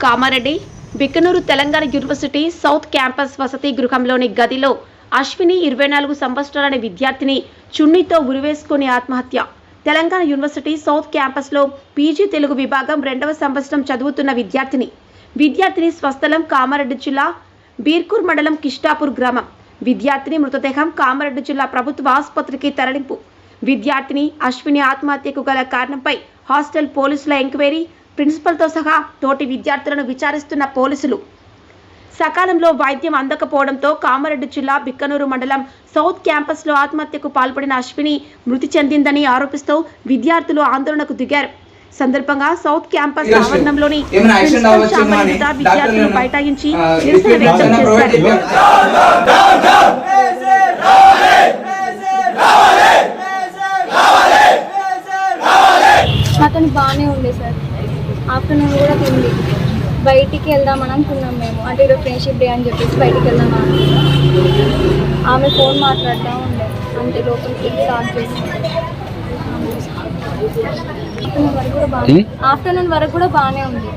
Kamareddy Bikkanoor Telangana university south campus వసతి గృహంలోని గదిలో అశ్విని 24 సంవత్సరాల విద్యార్థిని చున్నీతో ఉరివేసుకుని ఆత్మహత్య. తెలంగాణ యూనివర్సిటీ సౌత్ క్యాంపస్లో పీజీ తెలుగు విభాగం 2వ సంవత్సరం చదువుతున్న విద్యార్థిని స్వస్థలం కామారెడ్డి జిల్లా బీర్కూర్ మండలం కిష్టాపూర్ గ్రామం. విద్యార్థిని మృతదేహం కామారెడ్డి జిల్లా ప్రభుత్వ ఆసుపత్రికి తరలింపు. విద్యార్థిని అశ్విని ఆత్మహత్యకు గల కారణంపై హాస్టల్ పోలీసుల ఎంక్వైరీ, ప్రిన్సిపల్తో సహా తోటి విద్యార్థులను విచారిస్తున్న పోలీసులు. సకాలంలో వైద్యం అందకపోవడంతో కామారెడ్డి జిల్లా బిక్కనూరు మండలం సౌత్ క్యాంపస్లో ఆత్మహత్యకు పాల్పడిన అశ్విని మృతి చెందిందని ఆరోపిస్తూ విద్యార్థులు ఆందోళనకు దిగారు. సందర్భంగా సౌత్ క్యాంపస్ ఆవరణంలోని విద్యార్థులు బైఠాయించి నిరసన వ్యక్తం చేశారు. అతను బాగానే ఉండే సార్, ఆఫ్టర్నూన్ కూడా తిండి. బయటికి వెళ్దామని అనుకున్నాం మేము, అంటే ఈరోజు ఫ్రెండ్షిప్ డే అని చెప్పేసి బయటికి వెళ్దామని. ఆమె ఫోన్ మాట్లాడుతూ ఉండే, అంతే లోపలికి స్టార్ట్ చేసి ఆఫ్టర్నూన్ వరకు కూడా బాగానే ఉంది.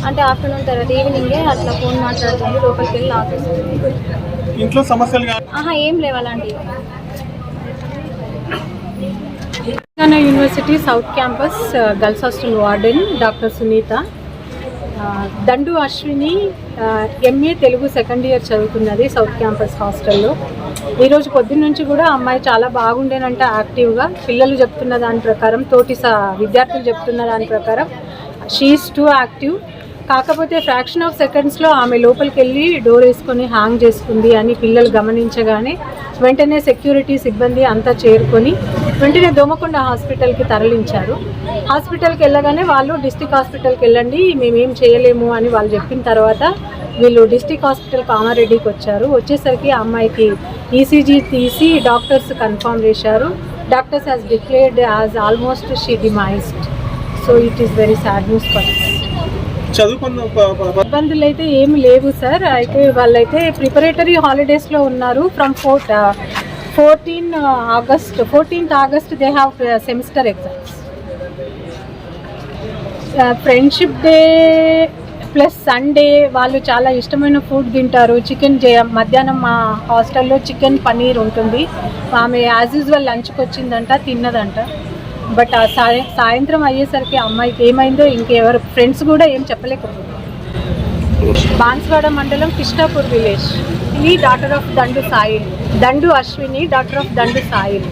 అంటే ఆఫ్టర్నూన్ తర్వాత ఈవినింగే అట్లా ఫోన్ మాట్లాడుతుంది, లోపలికి వెళ్ళి ఆపేస్తుంది. ఇంట్లో సమస్యలు ఏం లేవు అలాంటివి. Telangana university south campus girls hostel warden doctor Sunitha. Dandu Ashwini MA Telugu second year చదువుతున్నది సౌత్ క్యాంపస్ హాస్టల్లో. ఈరోజు పొద్దున్న నుంచి కూడా అమ్మాయి చాలా బాగుండేనంట యాక్టివ్గా. పిల్లలు చెప్తున్న దాని ప్రకారం, తోటి విద్యార్థులు చెప్తున్న దాని ప్రకారం షీఈస్ టూ యాక్టివ్. కాకపోతే ఫ్రాక్షన్ ఆఫ్ సెకండ్స్లో ఆమె లోపలికి వెళ్ళి డోర్ వేసుకొని హ్యాంగ్ చేసుకుంది అని పిల్లలు గమనించగానే వెంటనే సెక్యూరిటీ సిబ్బంది అంతా చేరుకొని వెంటనే దోమకొండ హాస్పిటల్కి తరలించారు. హాస్పిటల్కి వెళ్ళగానే వాళ్ళు డిస్టిక్ హాస్పిటల్కి వెళ్ళండి, మేమేం చేయలేము అని వాళ్ళు చెప్పిన తర్వాత వీళ్ళు డిస్టిక్ హాస్పిటల్ కామారెడ్డికి వచ్చారు. వచ్చేసరికి ఆ అమ్మాయికి ఈసీజీ తీసి డాక్టర్స్ కన్ఫర్మ్ చేశారు. Doctors has declared as almost she demised. So it is very sad news for us. ఇబ్బందులు అయితే ఏమి లేవు సార్. అయితే వాళ్ళైతే ప్రిపరేటరీ హాలిడేస్లో ఉన్నారు. From 14th August they have semester exams. Friendship day plus Sunday వాళ్ళు చాలా ఇష్టమైన ఫుడ్ తింటారు. చికెన్ మధ్యాహ్నం మా హాస్టల్లో చికెన్ పన్నీర్ ఉంటుంది. ఆమె యాజ్ యూజువల్ లంచ్కి వచ్చిందంట, తిన్నదంట. బట్ ఆ సాయంత్రం అయ్యేసరికి అమ్మాయికి ఏమైందో ఇంకెవరు ఫ్రెండ్స్ కూడా ఏం చెప్పలేకపోతున్నారు. బాన్స్వాడ మండలం కిష్టాపూర్ విలేజ్. ఈ daughter of Dandu Ashwini, daughter of Dandu soil.